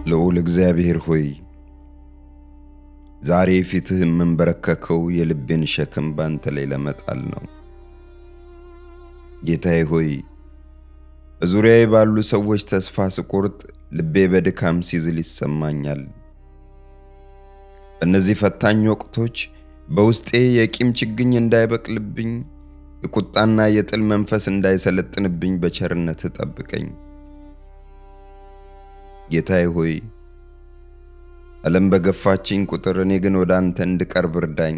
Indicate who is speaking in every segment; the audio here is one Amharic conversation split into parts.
Speaker 1: ልዑል እግዚአብሔር ሆይ ዛሬ ፊትህ የምንበረከከው የልቤን ሸክም ባንተ ላይ ለመጣል ነው። ጌታዬ ሆይ በዙሪያዬ ባሉ ሰዎች ተስፋ ስቆርጥ ልቤ በድካም ሲዝል ይሰማኛል። በእነዚህ ፈታኝ ወቅቶች በውስጤ የቂም ችግኝ እንዳይበቅልብኝ፣ የቁጣና የጥል መንፈስ እንዳይሰለጥንብኝ በቸርነት ጠብቀኝ። ጌታዬ ሆይ ዓለም በገፋችኝ ቁጥር እኔ ግን ወደ አንተ እንድቀርብ እርዳኝ።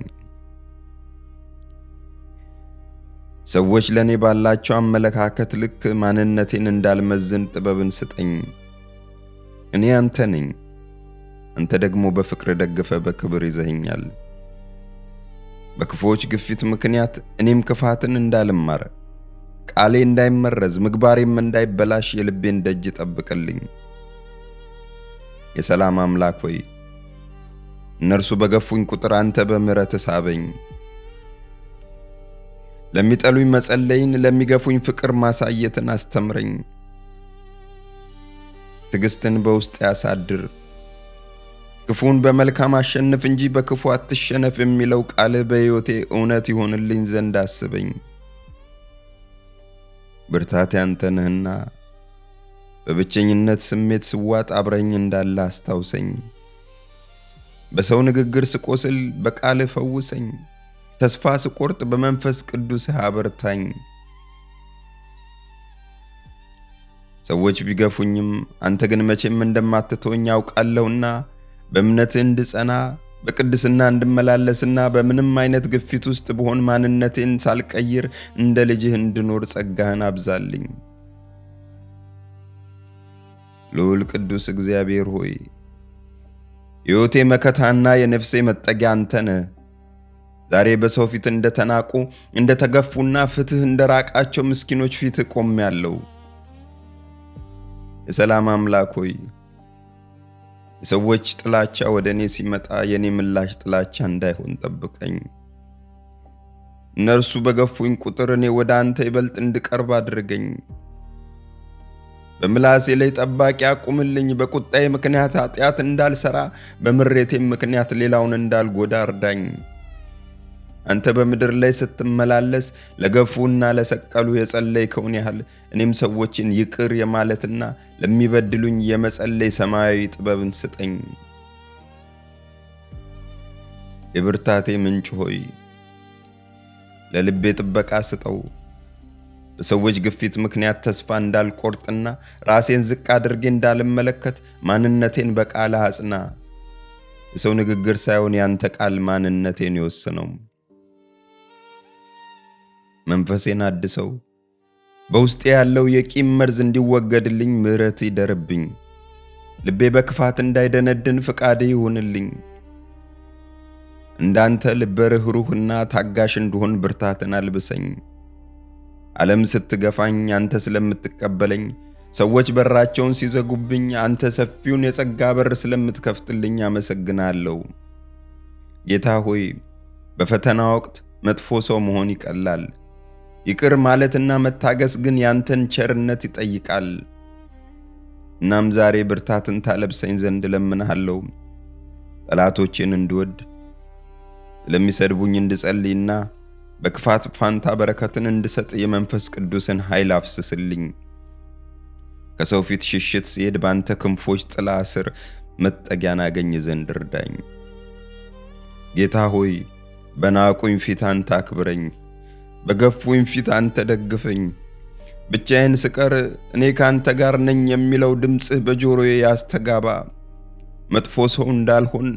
Speaker 1: ሰዎች ለኔ ባላቸው አመለካከት ልክ ማንነቴን እንዳልመዝን ጥበብን ስጠኝ። እኔ አንተ ነኝ፣ አንተ ደግሞ በፍቅር ደግፈ በክብር ይዘኸኛል። በክፉዎች ግፊት ምክንያት እኔም ክፋትን እንዳልማር፣ ቃሌ እንዳይመረዝ፣ ምግባሬም እንዳይበላሽ የልቤን ደጅ ጠብቅልኝ። የሰላም አምላክ ሆይ እነርሱ በገፉኝ ቁጥር አንተ በምሕረትህ ሳበኝ። ለሚጠሉኝ መጸለይን፣ ለሚገፉኝ ፍቅር ማሳየትን አስተምረኝ። ትዕግስትን በውስጤ ያሳድር። ክፉን በመልካም አሸንፍ እንጂ በክፉ አትሸነፍ የሚለው ቃልህ በሕይወቴ እውነት ይሆንልኝ ዘንድ አስበኝ። ብርታቴ አንተ ነህና በብቸኝነት ስሜት ስዋጥ አብረኝ እንዳለ አስታውሰኝ። በሰው ንግግር ስቆስል በቃልህ ፈውሰኝ። ተስፋ ስቆርጥ በመንፈስ ቅዱስህ አበርታኝ። ሰዎች ቢገፉኝም አንተ ግን መቼም እንደማትተወኝ አውቃለሁና በእምነትህ እንድጸና በቅድስና እንድመላለስና በምንም አይነት ግፊት ውስጥ ብሆን ማንነቴን ሳልቀይር እንደ ልጅህ እንድኖር ጸጋህን አብዛልኝ። ልዑል ቅዱስ እግዚአብሔር ሆይ ሕይወቴ መከታና የነፍሴ መጠጊያ አንተ ነህ። ዛሬ በሰው ፊት እንደተናቁ እንደተገፉና ፍትህ እንደራቃቸው ምስኪኖች ፊት ቆሜያለሁ። የሰላም አምላክ ሆይ የሰዎች ጥላቻ ወደ እኔ ሲመጣ የኔ ምላሽ ጥላቻ እንዳይሆን ጠብቀኝ። እነርሱ በገፉኝ ቁጥር እኔ ወደ አንተ ይበልጥ እንድቀርብ አድርገኝ። በምላሴ ላይ ጠባቂ አቁምልኝ። በቁጣዬ ምክንያት ኃጢአት እንዳልሰራ፣ በምሬቴም ምክንያት ሌላውን እንዳልጎዳ እርዳኝ። አንተ በምድር ላይ ስትመላለስ ለገፉና ለሰቀሉ የጸለይከውን ያህል እኔም ሰዎችን ይቅር የማለትና ለሚበድሉኝ የመጸለይ ሰማያዊ ጥበብን ስጠኝ። የብርታቴ ምንጭ ሆይ ለልቤ ጥበቃ ስጠው። በሰዎች ግፊት ምክንያት ተስፋ እንዳልቆርጥና ራሴን ዝቅ አድርጌ እንዳልመለከት ማንነቴን በቃልህ አጽና። የሰው ንግግር ሳይሆን ያንተ ቃል ማንነቴን ይወስነው። መንፈሴን አድሰው። በውስጤ ያለው የቂም መርዝ እንዲወገድልኝ ምሕረት ይደርብኝ። ልቤ በክፋት እንዳይደነድን ፍቃድ ይሁንልኝ። እንዳንተ ልበ ርኅሩህና ታጋሽ እንድሆን ብርታትን አልብሰኝ። ዓለም ስትገፋኝ አንተ ስለምትቀበለኝ፣ ሰዎች በራቸውን ሲዘጉብኝ አንተ ሰፊውን የጸጋ በር ስለምትከፍትልኝ አመሰግናለሁ። ጌታ ሆይ በፈተና ወቅት መጥፎ ሰው መሆን ይቀላል። ይቅር ማለትና መታገስ ግን ያንተን ቸርነት ይጠይቃል። እናም ዛሬ ብርታትን ታለብሰኝ ዘንድ እለምንሃለሁ። ጠላቶቼን እንድወድ፣ ስለሚሰድቡኝ እንድጸልይና በክፋት ፋንታ በረከትን እንድሰጥ የመንፈስ ቅዱስን ኃይል አፍስስልኝ። ከሰው ፊት ሽሽት ሲሄድ ባንተ ክንፎች ጥላ ስር መጠጊያን አገኝ ዘንድ እርዳኝ። ጌታ ሆይ በናቁኝ ፊት አንተ አክብረኝ፣ በገፉኝ ፊት አንተ ደግፈኝ። ብቻዬን ስቀር እኔ ካንተ ጋር ነኝ የሚለው ድምፅህ በጆሮዬ ያስተጋባ። መጥፎ ሰው እንዳልሆን፣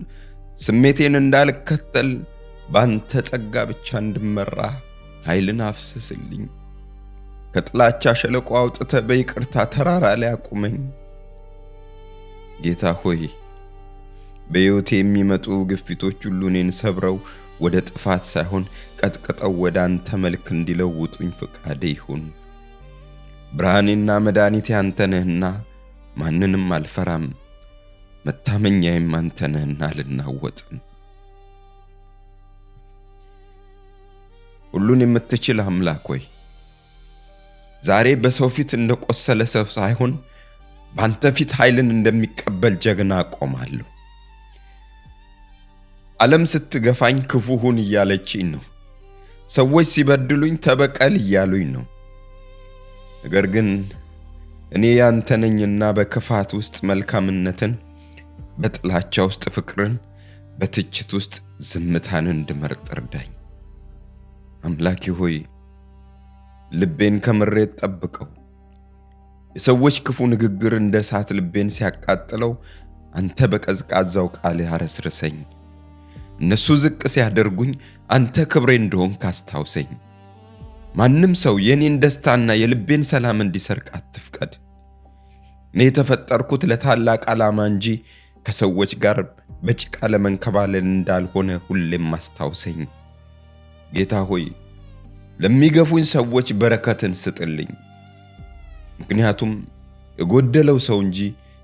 Speaker 1: ስሜቴን እንዳልከተል፣ ባንተ ጸጋ ብቻ እንድመራ ኃይልን አፍስስልኝ። ከጥላቻ ሸለቆ አውጥተህ በይቅርታ ተራራ ላይ አቁመኝ። ጌታ ሆይ በሕይወቴ የሚመጡ ግፊቶች ሁሉ እኔን ሰብረው ወደ ጥፋት ሳይሆን ቀጥቅጠው ወደ አንተ መልክ እንዲለውጡኝ ፍቃዴ ይሁን። ብርሃኔና መድኃኒቴ አንተ ነህና ማንንም አልፈራም። መታመኛዬም አንተ ነህና አልናወጥም። ሁሉን የምትችል አምላክ ሆይ ዛሬ በሰው ፊት እንደቆሰለ ሰው ሳይሆን ባንተ ፊት ኃይልን እንደሚቀበል ጀግና ቆማለሁ። ዓለም ስትገፋኝ ክፉ ሁን እያለችኝ ነው። ሰዎች ሲበድሉኝ ተበቀል እያሉኝ ነው። ነገር ግን እኔ ያንተ ነኝና በክፋት ውስጥ መልካምነትን፣ በጥላቻ ውስጥ ፍቅርን፣ በትችት ውስጥ ዝምታን እንድመርጥ እርዳኝ። አምላኬ ሆይ ልቤን ከምሬት ጠብቀው። የሰዎች ክፉ ንግግር እንደ እሳት ልቤን ሲያቃጥለው አንተ በቀዝቃዛው ቃልህ አረስርሰኝ። እነሱ ዝቅ ሲያደርጉኝ አንተ ክብሬ እንደሆንክ አስታውሰኝ። ማንም ሰው የኔን ደስታና የልቤን ሰላም እንዲሰርቅ አትፍቀድ። እኔ የተፈጠርኩት ለታላቅ ዓላማ እንጂ ከሰዎች ጋር በጭቃ ለመንከባለል እንዳልሆነ ሁሌም አስታውሰኝ። ጌታ ሆይ ለሚገፉኝ ሰዎች በረከትን ስጥልኝ። ምክንያቱም የጎደለው ሰው እንጂ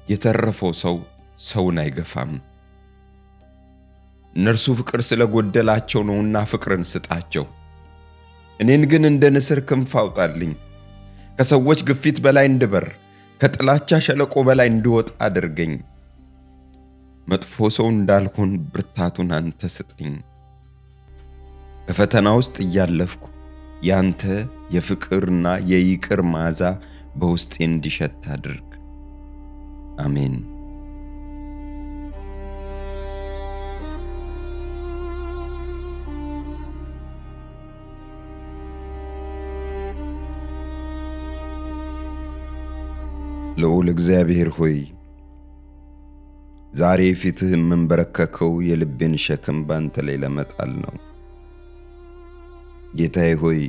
Speaker 1: የተረፈው ሰው ሰውን አይገፋም። እነርሱ ፍቅር ስለጎደላቸው ነውና ፍቅርን ስጣቸው። እኔን ግን እንደ ንስር ክንፍ አውጣልኝ። ከሰዎች ግፊት በላይ እንድበር፣ ከጥላቻ ሸለቆ በላይ እንድወጣ አድርገኝ። መጥፎ ሰው እንዳልሆን ብርታቱን አንተ ስጠኝ። በፈተና ውስጥ እያለፍኩ ያንተ የፍቅርና የይቅር መዓዛ በውስጤ እንዲሸት አድርግ። አሜን። ልዑል እግዚአብሔር ሆይ ዛሬ ፊትህ የምንበረከከው የልቤን ሸክም ባንተ ላይ ለመጣል ነው። ጌታዬ ሆይ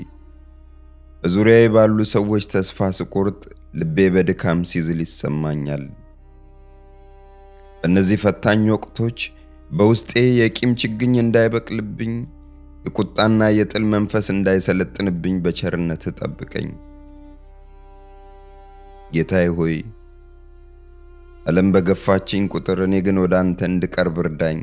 Speaker 1: በዙሪያዬ ባሉ ሰዎች ተስፋ ስቆርጥ ልቤ በድካም ሲዝል ይሰማኛል። በእነዚህ ፈታኝ ወቅቶች በውስጤ የቂም ችግኝ እንዳይበቅልብኝ፣ የቁጣና የጥል መንፈስ እንዳይሰለጥንብኝ በቸርነት ጠብቀኝ። ጌታዬ ሆይ ዓለም በገፋችኝ ቁጥር እኔ ግን ወደ አንተ እንድቀርብ እርዳኝ።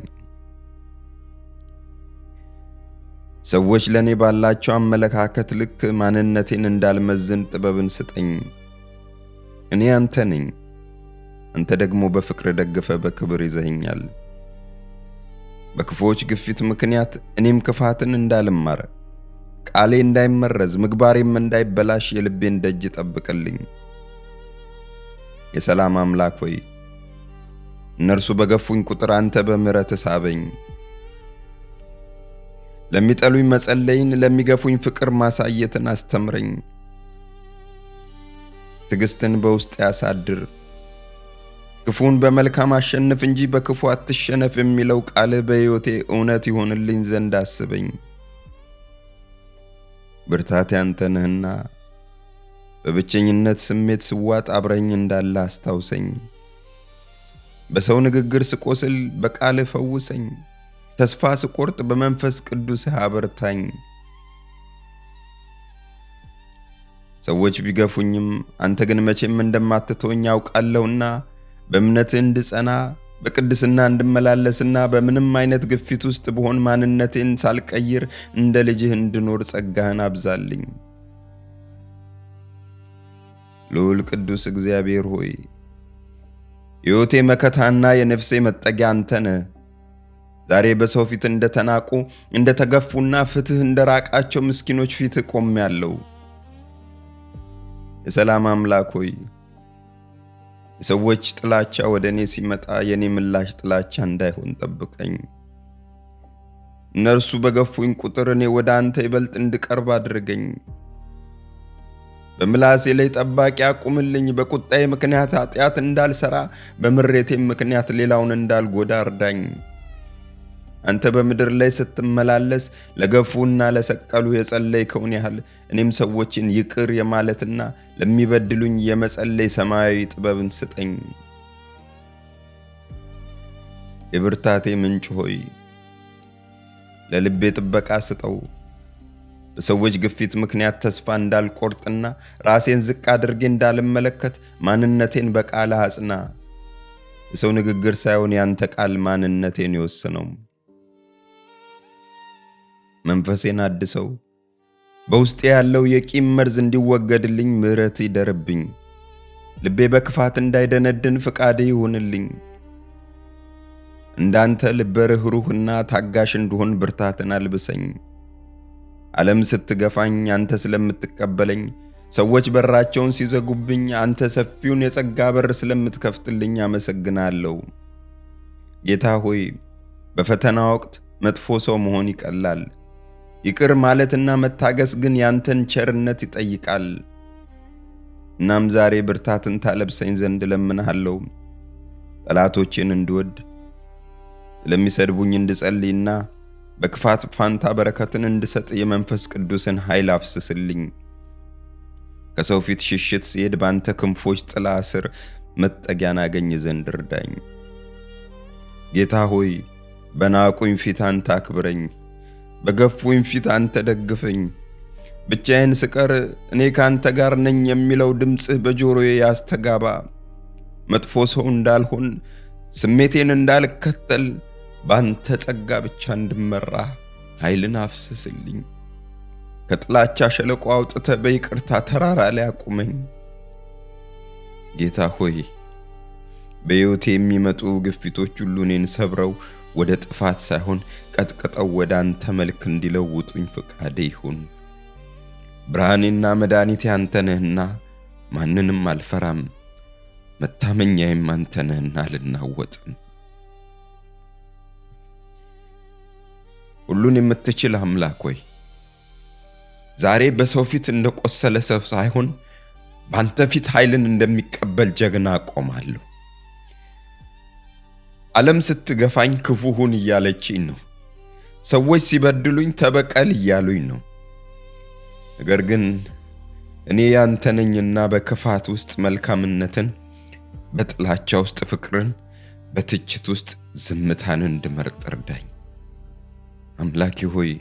Speaker 1: ሰዎች ለኔ ባላቸው አመለካከት ልክ ማንነቴን እንዳልመዝን ጥበብን ስጠኝ። እኔ አንተ ነኝ፣ አንተ ደግሞ በፍቅር ደግፈ በክብር ይዘኸኛል። በክፉዎች ግፊት ምክንያት እኔም ክፋትን እንዳልማር፣ ቃሌ እንዳይመረዝ፣ ምግባሬም እንዳይበላሽ የልቤን ደጅ ጠብቅልኝ። የሰላም አምላክ ሆይ እነርሱ በገፉኝ ቁጥር አንተ በምሕረትህ ሳበኝ። ለሚጠሉኝ መጸለይን፣ ለሚገፉኝ ፍቅር ማሳየትን አስተምረኝ። ትዕግስትን በውስጤ ያሳድር። ክፉን በመልካም አሸንፍ እንጂ በክፉ አትሸነፍ የሚለው ቃልህ በሕይወቴ እውነት ይሆንልኝ ዘንድ አስበኝ። ብርታቴ አንተ ነህና በብቸኝነት ስሜት ስዋጥ አብረኝ እንዳለ አስታውሰኝ። በሰው ንግግር ስቆስል በቃልህ ፈውሰኝ። ተስፋ ስቆርጥ በመንፈስ ቅዱስህ አበርታኝ። ሰዎች ቢገፉኝም አንተ ግን መቼም እንደማትተወኝ አውቃለሁና በእምነትህ እንድጸና፣ በቅድስና እንድመላለስና በምንም አይነት ግፊት ውስጥ ብሆን ማንነቴን ሳልቀይር እንደ ልጅህ እንድኖር ጸጋህን አብዛልኝ። ልዑል ቅዱስ እግዚአብሔር ሆይ ሕይወቴ መከታና የነፍሴ መጠጊያ አንተ ነህ። ዛሬ በሰው ፊት እንደተናቁ እንደተገፉና ፍትህ እንደራቃቸው ምስኪኖች ፊት ቆሜያለሁ። የሰላም አምላክ ሆይ የሰዎች ጥላቻ ወደ እኔ ሲመጣ የኔ ምላሽ ጥላቻ እንዳይሆን ጠብቀኝ። እነርሱ በገፉኝ ቁጥር እኔ ወደ አንተ ይበልጥ እንድቀርብ አድርገኝ። በምላሴ ላይ ጠባቂ አቁምልኝ። በቁጣዬ ምክንያት ኃጢአት እንዳልሰራ፣ በምሬቴም ምክንያት ሌላውን እንዳልጎዳ እርዳኝ። አንተ በምድር ላይ ስትመላለስ ለገፉና ለሰቀሉ የጸለይከውን ያህል እኔም ሰዎችን ይቅር የማለትና ለሚበድሉኝ የመጸለይ ሰማያዊ ጥበብን ስጠኝ። የብርታቴ ምንጭ ሆይ ለልቤ ጥበቃ ስጠው። በሰዎች ግፊት ምክንያት ተስፋ እንዳልቆርጥና ራሴን ዝቅ አድርጌ እንዳልመለከት ማንነቴን በቃል አጽና። የሰው ንግግር ሳይሆን ያንተ ቃል ማንነቴን ይወስነው። መንፈሴን አድሰው። በውስጤ ያለው የቂም መርዝ እንዲወገድልኝ ምሕረት ይደርብኝ። ልቤ በክፋት እንዳይደነድን ፍቃድ ይሁንልኝ። እንዳንተ ልበ ርኅሩህና ታጋሽ እንድሆን ብርታትን አልብሰኝ። ዓለም ስትገፋኝ አንተ ስለምትቀበለኝ፣ ሰዎች በራቸውን ሲዘጉብኝ አንተ ሰፊውን የጸጋ በር ስለምትከፍትልኝ አመሰግናለሁ። ጌታ ሆይ በፈተና ወቅት መጥፎ ሰው መሆን ይቀላል። ይቅር ማለትና መታገስ ግን ያንተን ቸርነት ይጠይቃል። እናም ዛሬ ብርታትን ታለብሰኝ ዘንድ ለምንሃለሁ። ጠላቶቼን እንድወድ፣ ስለሚሰድቡኝ እንድጸልይና በክፋት ፋንታ በረከትን እንድሰጥ የመንፈስ ቅዱስን ኃይል አፍስስልኝ። ከሰው ፊት ሽሽት ሲሄድ ባንተ ክንፎች ጥላ ስር መጠጊያን አገኝ ዘንድ እርዳኝ። ጌታ ሆይ በናቁኝ ፊት አንተ አክብረኝ፣ በገፉኝ ፊት አንተ ደግፈኝ። ብቻዬን ስቀር እኔ ካንተ ጋር ነኝ የሚለው ድምጽህ በጆሮዬ ያስተጋባ። መጥፎ ሰው እንዳልሆን፣ ስሜቴን እንዳልከተል፣ ባንተ ጸጋ ብቻ እንድመራ ኃይልን አፍስስልኝ። ከጥላቻ ሸለቆ አውጥተህ በይቅርታ ተራራ ላይ አቁመኝ። ጌታ ሆይ በሕይወቴ የሚመጡ ግፊቶች ሁሉ እኔን ሰብረው ወደ ጥፋት ሳይሆን ቀጥቅጠው ወደ አንተ መልክ እንዲለውጡኝ ፍቃዴ ይሁን። ብርሃኔና መድኃኒቴ አንተ ነህና ማንንም አልፈራም፣ መታመኛዬም አንተ ነህና አልናወጥም። ሁሉን የምትችል አምላክ ሆይ ዛሬ በሰው ፊት እንደቆሰለ ሰው ሳይሆን ባንተ ፊት ኃይልን እንደሚቀበል ጀግና ቆማለሁ። ዓለም ስትገፋኝ ክፉ ሁን እያለችኝ ነው። ሰዎች ሲበድሉኝ ተበቀል እያሉኝ ነው። ነገር ግን እኔ ያንተ ነኝና በክፋት ውስጥ መልካምነትን፣ በጥላቻ ውስጥ ፍቅርን፣ በትችት ውስጥ ዝምታን እንድመርጥ እርዳኝ። አምላኬ ሆይ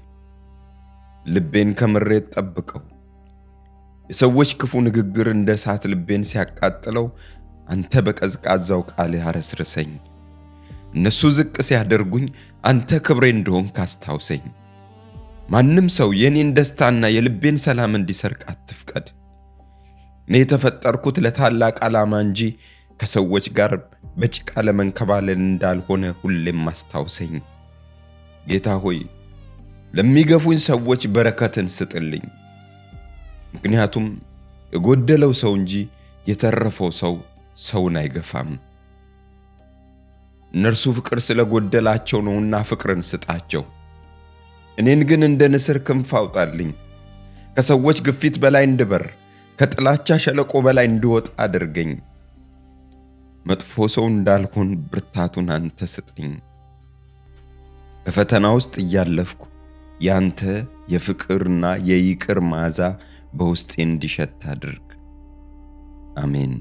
Speaker 1: ልቤን ከምሬት ጠብቀው። የሰዎች ክፉ ንግግር እንደ እሳት ልቤን ሲያቃጥለው አንተ በቀዝቃዛው ቃልህ አረስርሰኝ። እነሱ ዝቅ ሲያደርጉኝ አንተ ክብሬ እንደሆንክ አስታውሰኝ። ማንም ሰው የኔን ደስታና የልቤን ሰላም እንዲሰርቅ አትፍቀድ። እኔ የተፈጠርኩት ለታላቅ ዓላማ እንጂ ከሰዎች ጋር በጭቃ ለመንከባለል እንዳልሆነ ሁሌም አስታውሰኝ። ጌታ ሆይ ለሚገፉኝ ሰዎች በረከትን ስጥልኝ። ምክንያቱም የጎደለው ሰው እንጂ የተረፈው ሰው ሰውን አይገፋም። እነርሱ ፍቅር ስለጎደላቸው ነውና ፍቅርን ስጣቸው። እኔን ግን እንደ ንስር ክንፍ አውጣልኝ። ከሰዎች ግፊት በላይ እንድበር፣ ከጥላቻ ሸለቆ በላይ እንድወጣ አድርገኝ። መጥፎ ሰው እንዳልሆን ብርታቱን አንተ ስጠኝ። በፈተና ውስጥ እያለፍኩ ያንተ የፍቅርና የይቅር መዓዛ በውስጤ እንዲሸት አድርግ። አሜን።